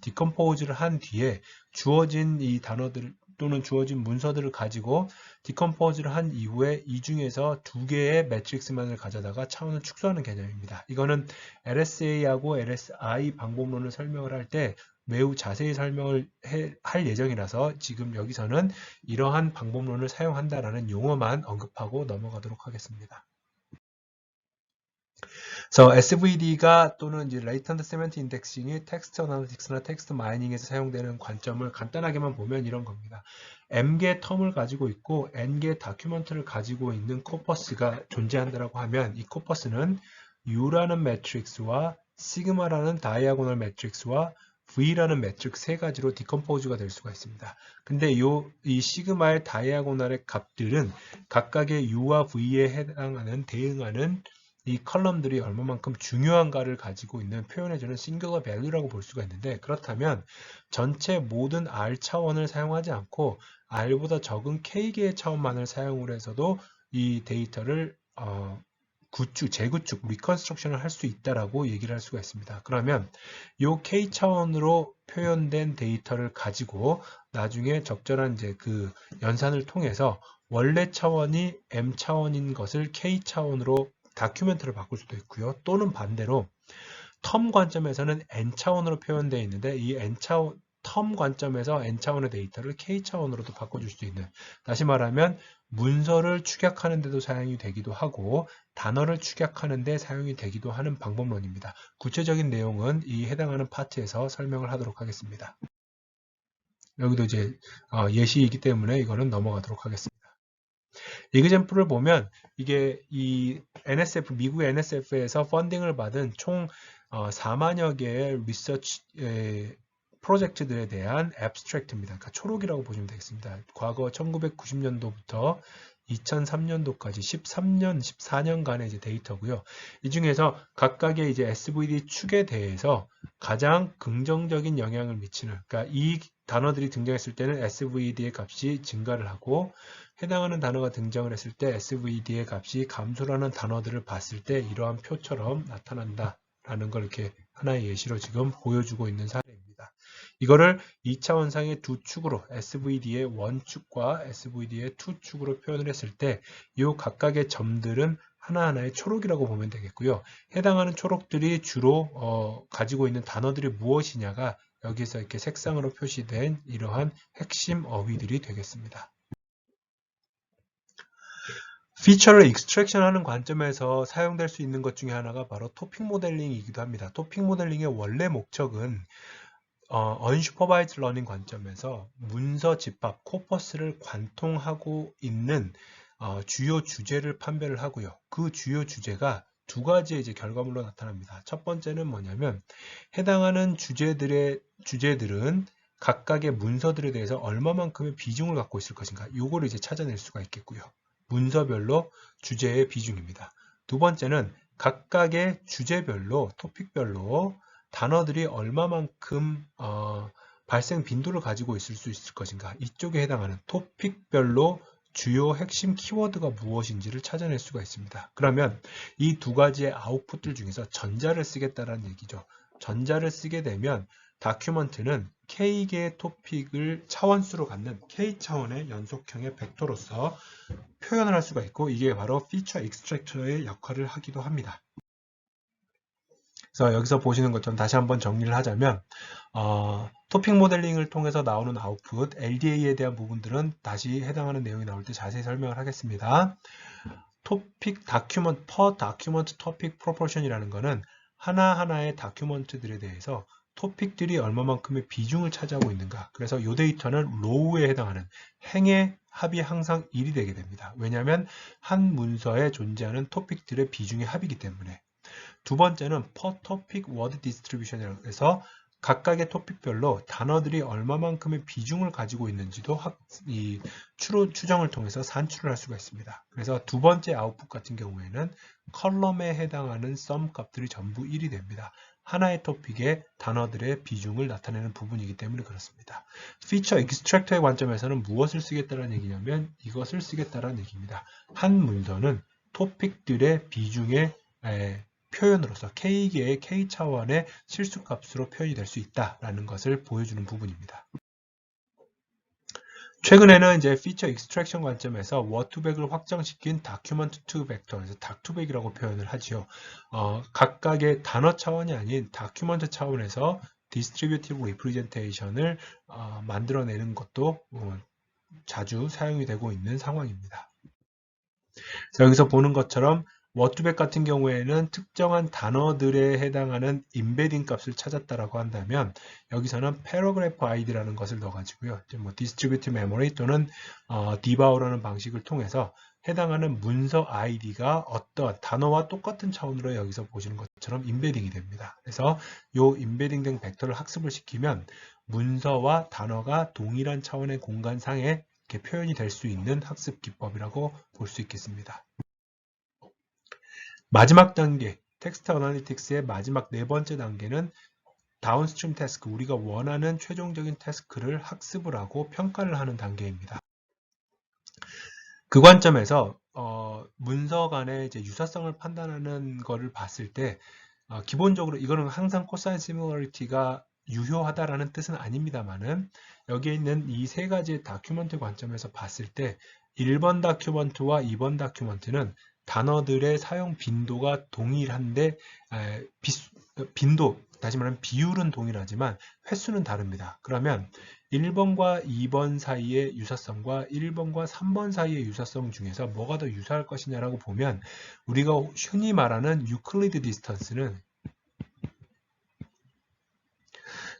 디컴포즈를 한 뒤에 주어진 이 단어들 또는 주어진 문서들을 가지고 디컴포즈를 한 이후에 이 중에서 두 개의 매트릭스만을 가져다가 차원을 축소하는 개념입니다. 이거는 LSA하고 LSI 방법론을 설명을 할 때 매우 자세히 설명을 할 예정이라서 지금 여기서는 이러한 방법론을 사용한다라는 용어만 언급하고 넘어가도록 하겠습니다. 그래서 SVD가 또는 이제 Latent Semantic Indexing이 텍스트 어널리틱스나 텍스트 마이닝에서 사용되는 관점을 간단하게만 보면 이런 겁니다. M개 텀을 가지고 있고 N개 다큐먼트를 가지고 있는 코퍼스가 존재한다고 하면 이 코퍼스는 U라는 매트릭스와 시그마라는 다이아고널 매트릭스와 V라는 매트릭 세 가지로 디컴포즈가 될 수가 있습니다. 근데 이 시그마의 다이아고널의 값들은 각각의 U와 V에 해당하는 대응하는 이 컬럼들이 얼마만큼 중요한가를 가지고 있는 표현해주는 싱글러 밸류라고 볼 수가 있는데, 그렇다면 전체 모든 R 차원을 사용하지 않고 R보다 적은 K개의 차원만을 사용을 해서도 이 데이터를 재구축, 리컨스트럭션을 할 수 있다라고 얘기를 할 수가 있습니다. 그러면 이 K 차원으로 표현된 데이터를 가지고 나중에 적절한 이제 그 연산을 통해서 원래 차원이 M 차원인 것을 K 차원으로 다큐멘트를 바꿀 수도 있고요. 또는 반대로 텀 관점에서는 N 차원으로 표현되어 있는데 이 텀 관점에서 N 차원의 데이터를 K 차원으로도 바꿔줄 수 있는, 다시 말하면 문서를 축약하는 데도 사용이 되기도 하고 단어를 축약하는 데 사용이 되기도 하는 방법론입니다. 구체적인 내용은 이 해당하는 파트에서 설명을 하도록 하겠습니다. 여기도 이제 예시이기 때문에 이거는 넘어가도록 하겠습니다. 이그젬플을 보면 이게 이 NSF, 미국의 NSF에서 펀딩을 받은 총 4만여 개의 리서치 프로젝트들에 대한 앱스트랙트입니다. 그러니까 초록이라고 보시면 되겠습니다. 과거 1990년도부터 2003년도까지 13년, 14년간의 이제 데이터고요. 이 중에서 각각의 이제 SVD 축에 대해서 가장 긍정적인 영향을 미치는, 그러니까 이 단어들이 등장했을 때는 SVD의 값이 증가를 하고 해당하는 단어가 등장을 했을 때 SVD의 값이 감소하는 단어들을 봤을 때 이러한 표처럼 나타난다라는 걸 이렇게 하나의 예시로 지금 보여주고 있는 사례입니다. 이거를 2차원상의 두 축으로 SVD의 원축과 SVD의 투축으로 표현을 했을 때 이 각각의 점들은 하나하나의 초록이라고 보면 되겠고요. 해당하는 초록들이 주로 가지고 있는 단어들이 무엇이냐가 여기서 이렇게 색상으로 표시된 이러한 핵심 어휘들이 되겠습니다. 피처를 익스트랙션 하는 관점에서 사용될 수 있는 것 중에 하나가 바로 토픽 모델링이기도 합니다. 토픽 모델링의 원래 목적은 unsupervised learning 관점에서 문서 집합, 코퍼스를 관통하고 있는 주요 주제를 판별을 하고요. 그 주요 주제가 두 가지의 이제 결과물로 나타납니다. 첫 번째는 뭐냐면 해당하는 주제들은 각각의 문서들에 대해서 얼마만큼의 비중을 갖고 있을 것인가, 요거를 이제 찾아낼 수가 있겠고요. 문서별로 주제의 비중입니다. 두 번째는 각각의 주제별로, 토픽별로 단어들이 얼마만큼 발생 빈도를 가지고 있을 수 있을 것인가, 이쪽에 해당하는 토픽별로 주요 핵심 키워드가 무엇인지를 찾아낼 수가 있습니다. 그러면 이 두 가지의 아웃풋들 중에서 전자를 쓰겠다는 얘기죠. 전자를 쓰게 되면 다큐먼트는 K개의 토픽을 차원수로 갖는 K차원의 연속형의 벡터로서 표현을 할 수가 있고, 이게 바로 피처 익스트랙터의 역할을 하기도 합니다. 그래서 여기서 보시는 것처럼 다시 한번 정리를 하자면 토픽 모델링을 통해서 나오는 아웃풋, LDA에 대한 부분들은 다시 해당하는 내용이 나올 때 자세히 설명을 하겠습니다. 토픽 다큐먼트, per document topic proportion이라는 거는 하나하나의 다큐먼트들에 대해서 토픽들이 얼마만큼의 비중을 차지하고 있는가. 그래서 이 데이터는 로우에 해당하는 행의 합이 항상 1이 되게 됩니다. 왜냐하면 한 문서에 존재하는 토픽들의 비중의 합이기 때문에. 두 번째는 per topic word distribution이라고 해서 각각의 토픽별로 단어들이 얼마만큼의 비중을 가지고 있는지도 이 추정을 통해서 산출을 할 수가 있습니다. 그래서 두 번째 아웃풋 같은 경우에는 컬럼에 해당하는 sum 값들이 전부 1이 됩니다. 하나의 토픽의 단어들의 비중을 나타내는 부분이기 때문에 그렇습니다. 피처 익스트랙터의 관점에서는 무엇을 쓰겠다는 얘기냐면 이것을 쓰겠다는 얘기입니다. 한 문서는 토픽들의 비중의 표현으로서 K개의 K차원의 실수값으로 표현이 될 수 있다라는 것을 보여주는 부분입니다. 최근에는 이제 피처 익스트랙션 관점에서 워투백을 확장시킨 다큐먼트 투 벡터, 그래서 닥투백이라고 표현을 하지요. 각각의 단어 차원이 아닌 다큐먼트 차원에서 디스트리뷰티브 리프레젠테이션을 만들어내는 것도 자주 사용이 되고 있는 상황입니다. 여기서 보는 것처럼 워투백 같은 경우에는 특정한 단어들에 해당하는 임베딩 값을 찾았다라고 한다면 여기서는 paragraph id라는 것을 넣어가지고요. 뭐 distributed memory 또는 debow라는 방식을 통해서 해당하는 문서 아이디가 어떤 단어와 똑같은 차원으로 여기서 보시는 것처럼 임베딩이 됩니다. 그래서 이 임베딩된 벡터를 학습을 시키면 문서와 단어가 동일한 차원의 공간상에 이렇게 표현이 될 수 있는 학습 기법이라고 볼 수 있겠습니다. 마지막 단계, 텍스트 어널리틱스의 마지막 네 번째 단계는 다운스트림 태스크, 우리가 원하는 최종적인 태스크를 학습을 하고 평가를 하는 단계입니다. 그 관점에서 문서 간의 이제 유사성을 판단하는 것을 봤을 때 기본적으로 이거는 항상 코사인 시뮬러리티가 유효하다라는 뜻은 아닙니다만은 여기에 있는 이 세 가지 다큐먼트 관점에서 봤을 때 1번 다큐먼트와 2번 다큐먼트는 단어들의 사용 빈도가 동일한데 빈도, 다시 말하면 비율은 동일하지만 횟수는 다릅니다. 그러면 1번과 2번 사이의 유사성과 1번과 3번 사이의 유사성 중에서 뭐가 더 유사할 것이냐라고 보면 우리가 흔히 말하는 유클리드 디스턴스는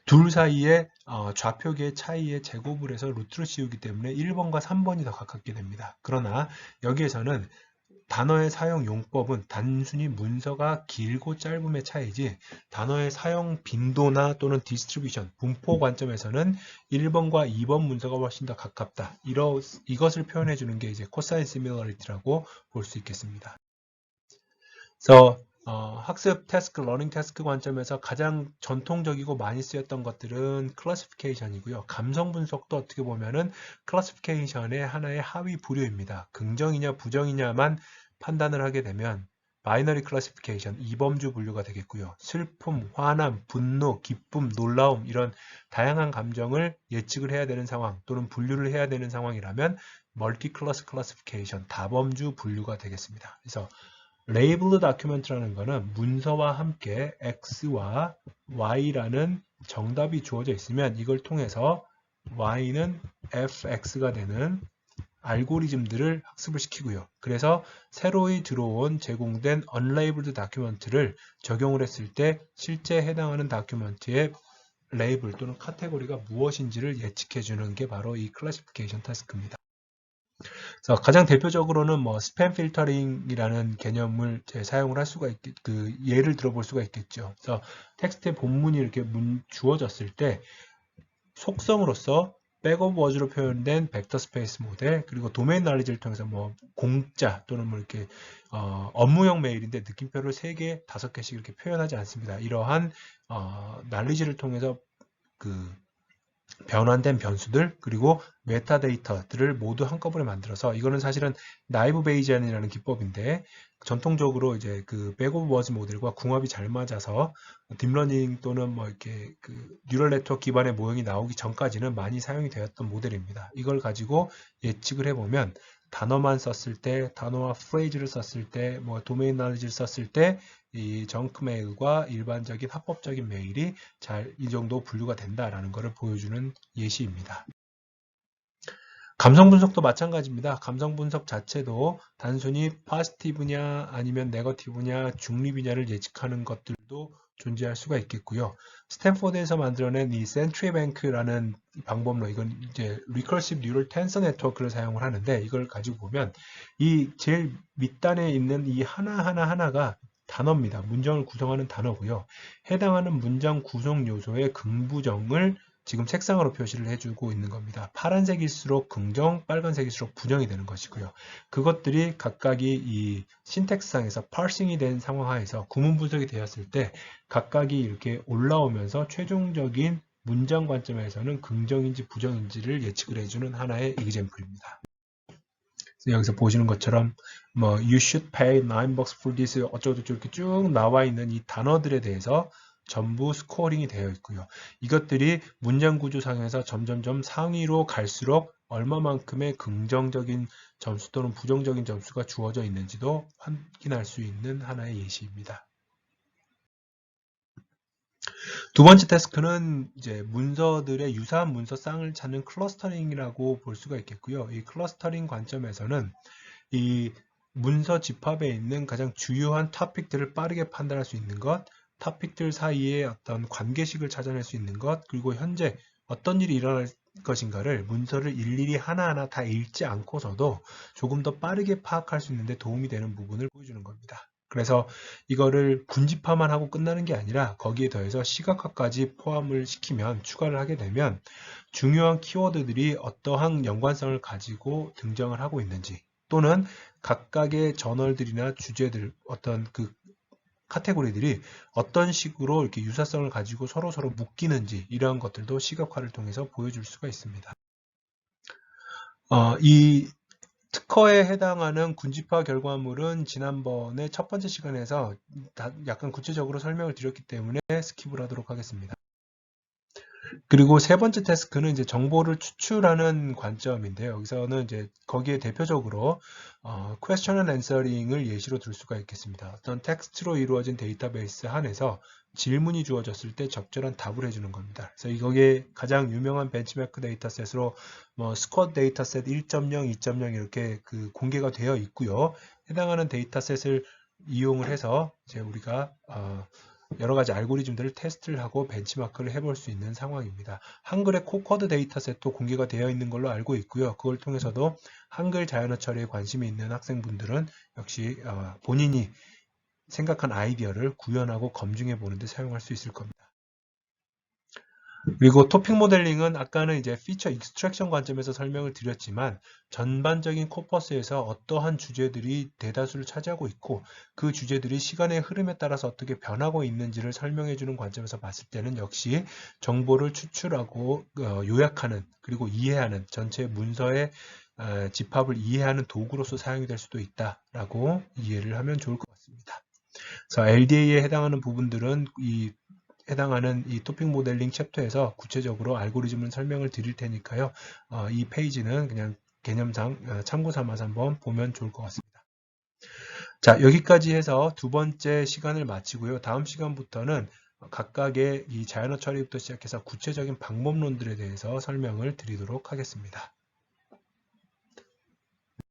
둘 사이의 좌표계의 차이의 제곱을 해서 루트를 씌우기 때문에 1번과 3번이 더 가깝게 됩니다. 그러나 여기에서는 단어의 사용 용법은 단순히 문서가 길고 짧음의 차이지 단어의 사용 빈도나 또는 디스트리뷰션, 분포 관점에서는 1번과 2번 문서가 훨씬 더 가깝다. 이것을 표현해 주는 게 이제 코사인 시밀러리티라고 볼 수 있겠습니다. 그래서 학습 태스크, 러닝 태스크 관점에서 가장 전통적이고 많이 쓰였던 것들은 클래시피케이션이고요. 감성 분석도 어떻게 보면은 클래시피케이션의 하나의 하위 부류입니다. 긍정이냐 부정이냐만 판단을 하게 되면 바이너리 클래시피케이션, 이범주 분류가 되겠고요. 슬픔, 화남, 분노, 기쁨, 놀라움 이런 다양한 감정을 예측을 해야 되는 상황 또는 분류를 해야 되는 상황이라면 멀티 클래스 클래시피케이션, 다범주 분류가 되겠습니다. 그래서 레이블드 다큐멘트라는 것은 문서와 함께 X와 Y라는 정답이 주어져 있으면 이걸 통해서 Y는 FX가 되는 알고리즘들을 학습을 시키고요. 그래서 새로이 들어온 제공된 unlabeled 다큐멘트를 적용을 했을 때 실제 해당하는 다큐멘트의 레이블 또는 카테고리가 무엇인지를 예측해 주는 게 바로 이 클래시피케이션 태스크입니다. 그래서 가장 대표적으로는 뭐 스팸 필터링이라는 개념을 사용을 할 수가 그 예를 들어볼 수가 있겠죠. 그래서 텍스트의 본문이 이렇게 주어졌을 때 속성으로서 백오브 워즈로 표현된 벡터 스페이스 모델 그리고 도메인 날리지를 통해서 뭐 공짜 또는 뭐 이렇게 업무용 메일인데 느낌표를 3개, 5개씩 이렇게 표현하지 않습니다. 이러한 날리지를 통해서 그 변환된 변수들 그리고 메타데이터들을 모두 한꺼번에 만들어서 이거는 사실은 나이브 베이지안이라는 기법인데 전통적으로 이제 그 백오브 워즈 모델과 궁합이 잘 맞아서 딥러닝 또는 뭐 이렇게 그 뉴럴 네트워크 기반의 모형이 나오기 전까지는 많이 사용이 되었던 모델입니다. 이걸 가지고 예측을 해보면 단어만 썼을 때, 단어와 프레이즈를 썼을 때, 뭐 도메인 나리지를 썼을 때 이 정크 메일과 일반적인 합법적인 메일이 잘 이 정도 분류가 된다라는 것을 보여주는 예시입니다. 감성 분석도 마찬가지입니다. 감성 분석 자체도 단순히 파지티브냐 아니면 네거티브냐 중립이냐를 예측하는 것들도 존재할 수가 있겠고요. 스탠포드에서 만들어낸 이 센트리뱅크라는 방법로 이건 이제 리커시브 뉴럴 텐서 네트워크를 사용을 하는데 이걸 가지고 보면 이 제일 밑단에 있는 이 하나가 단어입니다. 문장을 구성하는 단어고요. 해당하는 문장 구성 요소의 긍부정을 지금 색상으로 표시를 해주고 있는 겁니다. 파란색일수록 긍정, 빨간색일수록 부정이 되는 것이고요. 그것들이 각각이 이 신텍스상에서 파싱이 된 상황 하에서 구문 분석이 되었을 때 각각이 이렇게 올라오면서 최종적인 문장 관점에서는 긍정인지 부정인지를 예측을 해주는 하나의 example입니다. 여기서 보시는 것처럼 뭐 you should pay $9 for this 어쩌고저쩌고 이렇게 쭉 나와 있는 이 단어들에 대해서 전부 스코어링이 되어 있고요. 이것들이 문장 구조상에서 점점점 상위로 갈수록 얼마만큼의 긍정적인 점수 또는 부정적인 점수가 주어져 있는지도 확인할 수 있는 하나의 예시입니다. 두 번째 태스크는 이제 문서들의 유사한 문서쌍을 찾는 클러스터링이라고 볼 수가 있겠고요. 이 클러스터링 관점에서는 이 문서 집합에 있는 가장 주요한 토픽들을 빠르게 판단할 수 있는 것, 토픽들 사이에 어떤 관계식을 찾아낼 수 있는 것, 그리고 현재 어떤 일이 것인가를 문서를 일일이 하나하나 다 읽지 않고서도 조금 더 빠르게 파악할 수 있는데 도움이 되는 부분을 보여주는 겁니다. 그래서 이거를 군집화만 하고 끝나는 게 아니라 거기에 더해서 시각화까지 포함을 시키면, 추가를 하게 되면 중요한 키워드들이 어떠한 연관성을 가지고 등장을 하고 있는지, 또는 각각의 저널들이나 주제들, 어떤 그 카테고리들이 어떤 식으로 이렇게 유사성을 가지고 서로 묶이는지, 이러한 것들도 시각화를 통해서 보여줄 수가 있습니다. 이 특허에 해당하는 군집화 결과물은 지난번에 첫 번째 시간에서 약간 구체적으로 설명을 드렸기 때문에 스킵을 하도록 하겠습니다. 그리고 세 번째 태스크는 이제 정보를 추출하는 관점인데요. 여기서는 이제 거기에 대표적으로 question and answering을 예시로 들 수가 있겠습니다. 어떤 텍스트로 이루어진 데이터베이스 안에서 질문이 주어졌을 때 적절한 답을 해주는 겁니다. 그래서 거기에 가장 유명한 벤치마크 데이터셋으로 스쿼드 데이터셋 1.0, 2.0 이렇게 그 공개가 되어 있고요. 해당하는 데이터셋을 이용을 해서 이제 우리가 여러 가지 알고리즘들을 테스트를 하고 벤치마크를 해볼 수 있는 상황입니다. 한글의 코쿼드 데이터셋도 공개가 되어 있는 걸로 알고 있고요. 그걸 통해서도 한글 자연어 처리에 관심이 있는 학생분들은 역시 본인이 생각한 아이디어를 구현하고 검증해 보는 데 사용할 수 있을 겁니다. 그리고 토픽 모델링은 아까는 이제 피처 익스트랙션 관점에서 설명을 드렸지만, 전반적인 코퍼스에서 어떠한 주제들이 대다수를 차지하고 있고 그 주제들이 시간의 흐름에 따라서 어떻게 변하고 있는지를 설명해 주는 관점에서 봤을 때는 역시 정보를 추출하고 요약하는, 그리고 이해하는, 전체 문서의 집합을 이해하는 도구로서 사용이 될 수도 있다라고 이해를 하면 좋을 것 같습니다. 그래서 LDA에 해당하는 부분들은 해당하는 이 토픽 모델링 챕터에서 구체적으로 알고리즘을 설명을 드릴 테니까요. 이 페이지는 그냥 개념상 참고 삼아서 한번 보면 좋을 것 같습니다. 자, 여기까지 해서 두 번째 시간을 마치고요. 다음 시간부터는 각각의 이 자연어 처리부터 시작해서 구체적인 방법론들에 대해서 설명을 드리도록 하겠습니다.